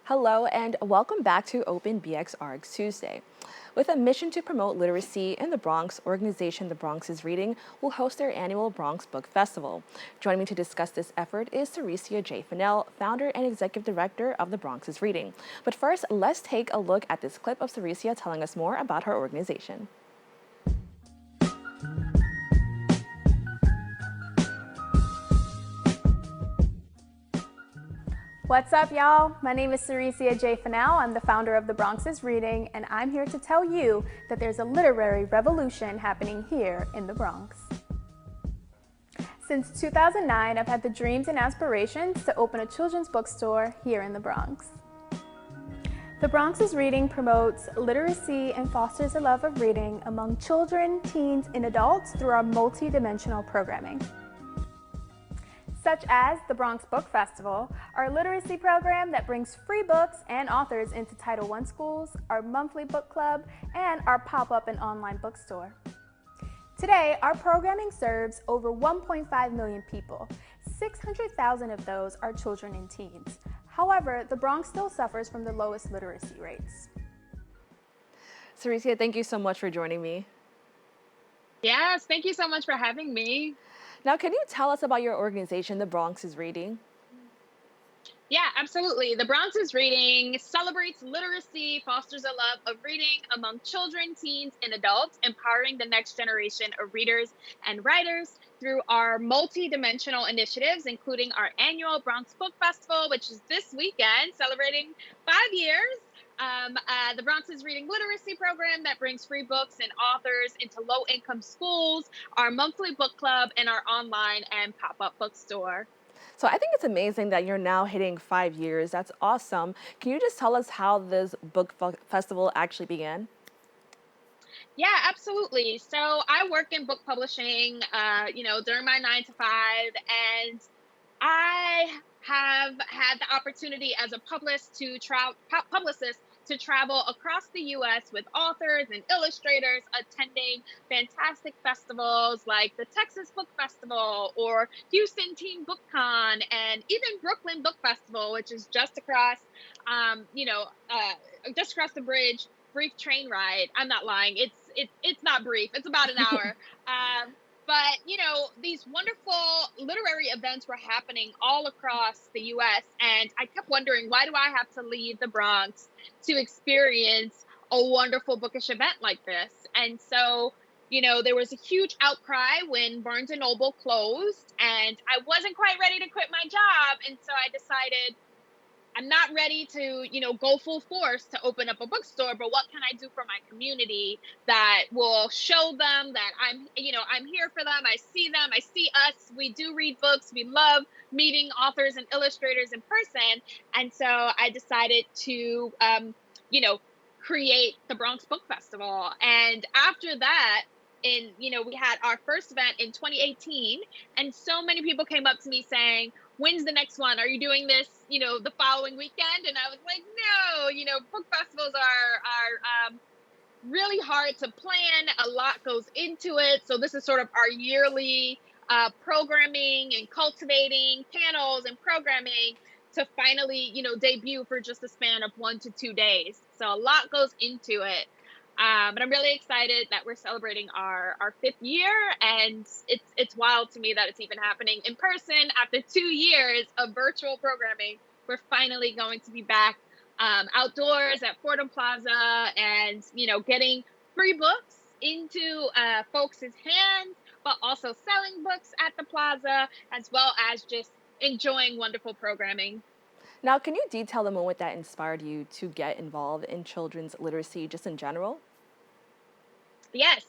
Hello and welcome back to Open BxRx Tuesday. With a mission to promote literacy in the Bronx, organization The Bronx is Reading will host their annual Bronx Book Festival. Joining me to discuss this effort is Saraciea J, Fennell, founder and executive director of The Bronx is Reading. But first, let's take a look at this clip of Saraciea telling us more about her organization. What's up, y'all? My name is Saraciea J. Fennell. I'm the founder of The Bronx is Reading, and I'm here to tell you that there's a literary revolution happening here in the Bronx. Since 2009, I've had the dreams and aspirations to open a children's bookstore here in the Bronx. The Bronx is Reading promotes literacy and fosters a love of reading among children, teens, and adults through our multi-dimensional programming, such as the Bronx Book Festival, our literacy program that brings free books and authors into Title I schools, our monthly book club, and our pop-up and online bookstore. Today, our programming serves over 1.5 million people. 600,000 of those are children and teens. However, the Bronx still suffers from the lowest literacy rates. Saraciea, thank you so much for joining me. Yes, thank you so much for having me. Now, can you tell us about your organization, The Bronx is Reading? Yeah, absolutely. The Bronx is Reading celebrates literacy, fosters a love of reading among children, teens, and adults, empowering the next generation of readers and writers through our multi-dimensional initiatives, including our annual Bronx Book Festival, which is this weekend, celebrating 5 years. The Bronx is Reading literacy program that brings free books and authors into low-income schools, our monthly book club, and our online and pop-up bookstore. So I think it's amazing that you're now hitting 5 years. That's awesome. Can you just tell us how this festival actually began? Yeah, absolutely. So I work in book publishing, during my 9 to 5, and I have had the opportunity as a publicist to travel across the U.S. with authors and illustrators attending fantastic festivals like the Texas Book Festival or Houston Teen Book Con, and even Brooklyn Book Festival, which is just across, just across the bridge. Brief train ride. I'm not lying. It's not brief. It's about an hour. But, these wonderful literary events were happening all across the U.S. And I kept wondering, why do I have to leave the Bronx to experience a wonderful bookish event like this? And so, there was a huge outcry when Barnes & Noble closed, and I wasn't quite ready to quit my job. And so I decided, I'm not ready to, go full force to open up a bookstore, but what can I do for my community that will show them that I'm here for them. I see them. I see us. We do read books. We love meeting authors and illustrators in person. And so I decided to, create the Bronx Book Festival. And after that, we had our first event in 2018, and so many people came up to me saying, when's the next one? Are you doing this, the following weekend? And I was like, no, book festivals are really hard to plan. A lot goes into it. So this is sort of our yearly programming and cultivating panels and programming to finally, debut for just a span of 1 to 2 days. So a lot goes into it. But I'm really excited that we're celebrating our 5th year, and it's wild to me that it's even happening in person after 2 years of virtual programming. We're finally going to be back outdoors at Fordham Plaza, and getting free books into folks' hands, but also selling books at the plaza, as well as just enjoying wonderful programming. Now, can you detail the moment that inspired you to get involved in children's literacy just in general? Yes.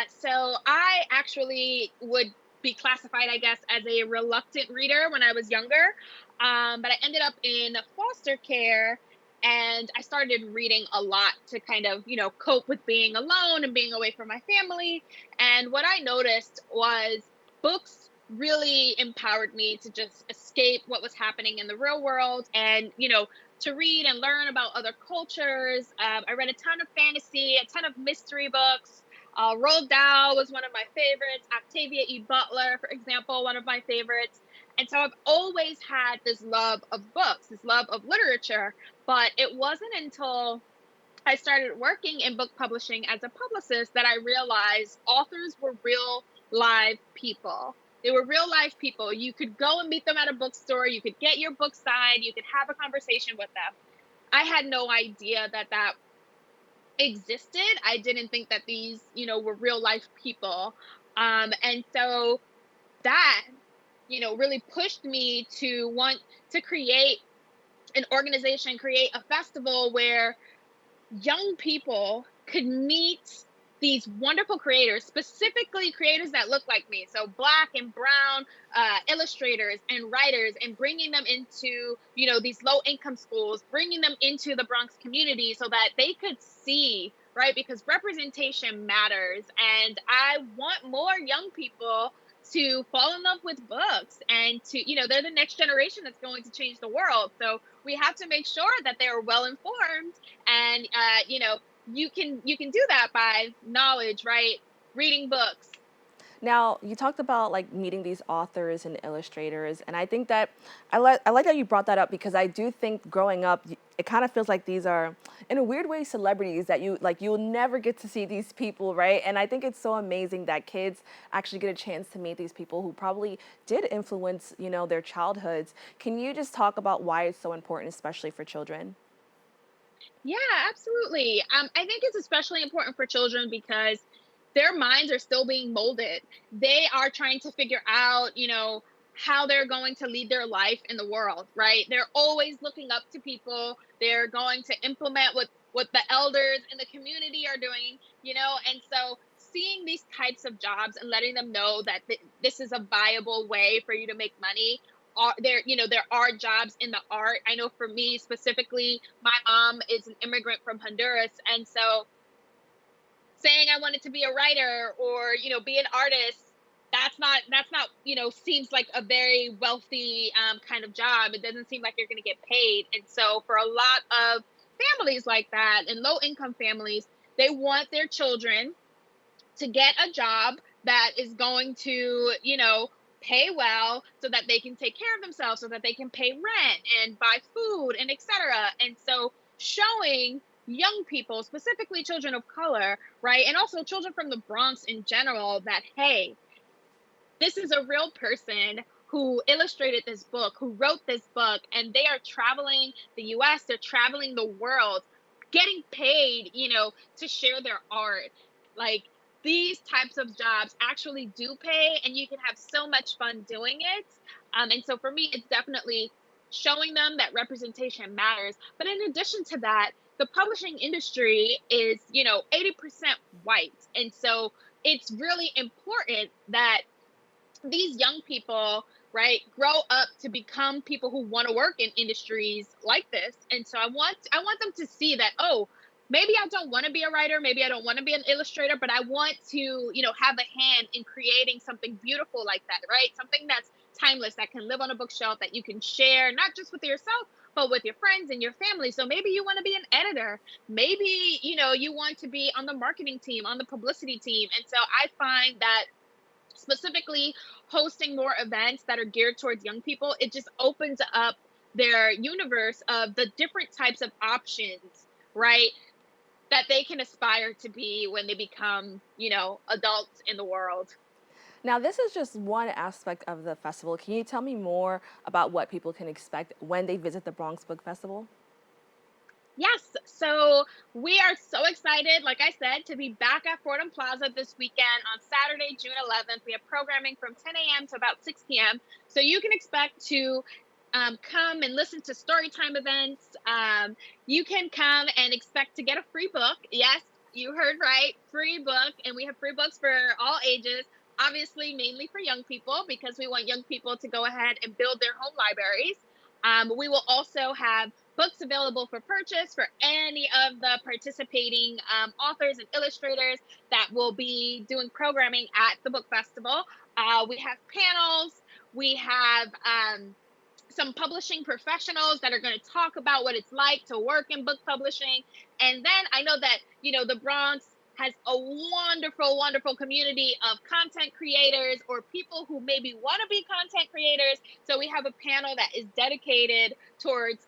So I actually would be classified, I guess, as a reluctant reader when I was younger. But I ended up in foster care, and I started reading a lot to kind of, cope with being alone and being away from my family. And what I noticed was books really empowered me to just escape what was happening in the real world, and, to read and learn about other cultures. I read a ton of fantasy, a ton of mystery books. Roald Dahl was one of my favorites. Octavia E. Butler, for example, one of my favorites. And so I've always had this love of books, this love of literature, but it wasn't until I started working in book publishing as a publicist that I realized authors were real live people. They were real life people. You could go and meet them at a bookstore, you could get your book signed, you could have a conversation with them. I had no idea that that existed. I didn't think that these, were real life people. And so that, really pushed me to want to create an organization, create a festival where young people could meet these wonderful creators, specifically creators that look like me. So Black and brown illustrators and writers, and bringing them into, these low income schools, bringing them into the Bronx community so that they could see, right? Because representation matters. And I want more young people to fall in love with books, and to, they're the next generation that's going to change the world. So we have to make sure that they're well informed, and you can do that by knowledge, right? Reading books. Now, you talked about like meeting these authors and illustrators, and I think that I like that you brought that up, because I do think growing up, it kind of feels like these are, in a weird way, celebrities that you'll never get to see these people, right? And I think it's so amazing that kids actually get a chance to meet these people who probably did influence, their childhoods. Can you just talk about why it's so important, especially for children? Yeah, absolutely. I think it's especially important for children because their minds are still being molded. They are trying to figure out, how they're going to lead their life in the world, right? They're always looking up to people. They're going to implement what the elders in the community are doing, and so seeing these types of jobs and letting them know that this is a viable way for you to make money. There are jobs in the art. I know for me specifically, my mom is an immigrant from Honduras, and so saying I wanted to be a writer or, be an artist, that's not, seems like a very wealthy kind of job. It doesn't seem like you're going to get paid. And so for a lot of families like that, and low income families, they want their children to get a job that is going to, pay well so that they can take care of themselves, so that they can pay rent and buy food and etc. And so showing young people, specifically children of color, right? And also children from the Bronx in general, that, hey, this is a real person who illustrated this book, who wrote this book, and they are traveling the US, they're traveling the world, getting paid, to share their art. Like, these types of jobs actually do pay, and you can have so much fun doing it. And so for me, it's definitely showing them that representation matters. But in addition to that, the publishing industry is, 80% white. And so it's really important that these young people, right, grow up to become people who want to work in industries like this. And so I want them to see that, oh, maybe I don't want to be a writer, maybe I don't want to be an illustrator, but I want to, have a hand in creating something beautiful like that, right? Something that's timeless, that can live on a bookshelf, that you can share not just with yourself, but with your friends and your family. So maybe you want to be an editor, maybe, you want to be on the marketing team, on the publicity team. And so I find that specifically hosting more events that are geared towards young people, it just opens up their universe of the different types of options, right, that they can aspire to be when they become, adults in the world. Now, this is just one aspect of the festival. Can you tell me more about what people can expect when they visit the Bronx Book Festival? Yes. So we are so excited, like I said, to be back at Fordham Plaza this weekend on Saturday, June 11th. We have programming from 10 a.m. to about 6 p.m. So you can expect to come and listen to storytime events. You can come and expect to get a free book. Yes, you heard right, free book. And we have free books for all ages. Obviously, mainly for young people, because we want young people to go ahead and build their home libraries. We will also have books available for purchase for any of the participating authors and illustrators that will be doing programming at the book festival. We have panels. We have some publishing professionals that are going to talk about what it's like to work in book publishing. And then I know that, the Bronx has a wonderful, wonderful community of content creators or people who maybe want to be content creators. So we have a panel that is dedicated towards,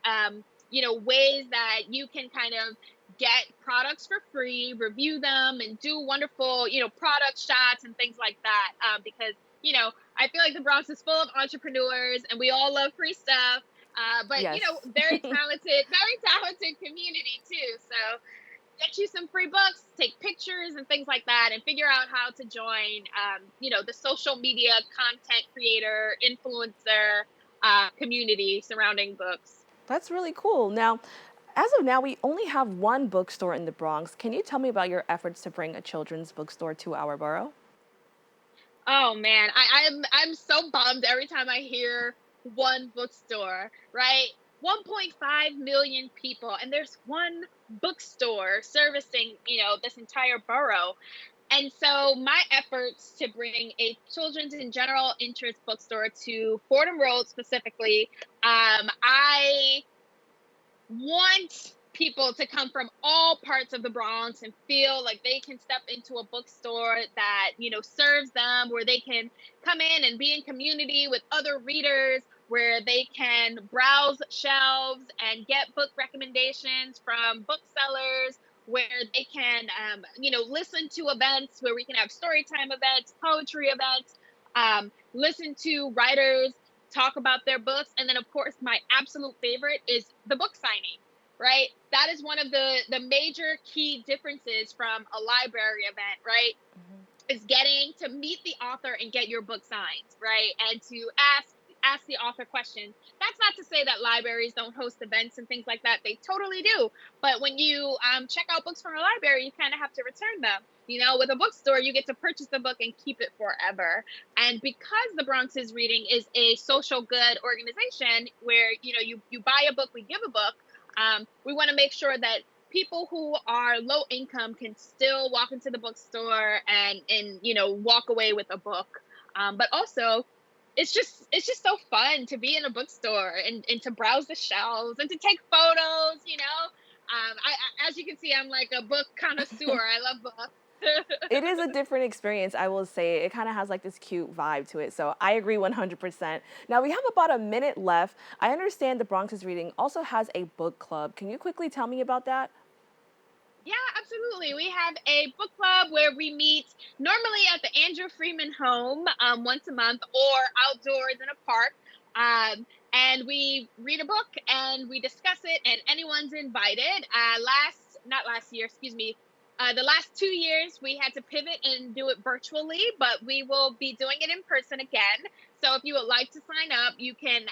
ways that you can kind of get products for free, review them, and do wonderful, product shots and things like that. Because, I feel like the Bronx is full of entrepreneurs and we all love free stuff. But, Yes. very talented community too. So get you some free books, take pictures and things like that, and figure out how to join, the social media content creator, influencer community surrounding books. That's really cool. Now, as of now, we only have one bookstore in the Bronx. Can you tell me about your efforts to bring a children's bookstore to our borough? Oh man, I'm so bummed every time I hear one bookstore, right? 1.5 million people, and there's one bookstore servicing, this entire borough. And so my efforts to bring a children's and general interest bookstore to Fordham Road specifically, I want people to come from all parts of the Bronx and feel like they can step into a bookstore that, serves them, where they can come in and be in community with other readers, where they can browse shelves and get book recommendations from booksellers, where they can, listen to events, where we can have story time events, poetry events, listen to writers talk about their books. And then, of course, my absolute favorite is the book signing, right? That is one of the major key differences from a library event, right? Is getting to meet the author and get your book signed, right? And to ask the author questions. That's not to say that libraries don't host events and things like that. They totally do. But when you check out books from a library, you kind of have to return them. With a bookstore, you get to purchase the book and keep it forever. And because the Bronx is Reading is a social good organization where you buy a book, we give a book. We want to make sure that people who are low income can still walk into the bookstore and walk away with a book. But also, it's just so fun to be in a bookstore and to browse the shelves and to take photos. As you can see, I'm like a book connoisseur. I love books. It is a different experience, I will say. It kind of has like this cute vibe to it. So I agree 100%. Now we have about a minute left. I understand the Bronx is Reading also has a book club. Can you quickly tell me about that? Yeah, absolutely. We have a book club where we meet normally at the Andrew Freeman home once a month or outdoors in a park. And we read a book and we discuss it, and anyone's invited. Not last year, excuse me. The last 2 years, we had to pivot and do it virtually, but we will be doing it in person again. So if you would like to sign up, you can,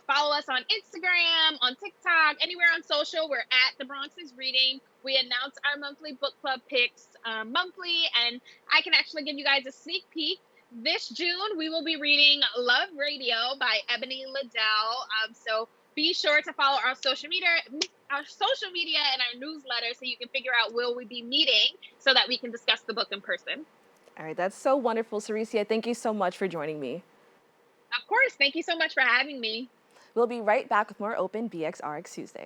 follow us on Instagram, on TikTok, anywhere on social. We're at The Bronx is Reading. We announce our monthly book club picks monthly, and I can actually give you guys a sneak peek. This June, we will be reading Love Radio by Ebony Liddell. So be sure to follow our social media and our newsletter so you can figure out will we be meeting so that we can discuss the book in person. All right, that's so wonderful, Saraciea. Thank you so much for joining me. Of course, thank you so much for having me. We'll be right back with more Open BxRx Tuesday.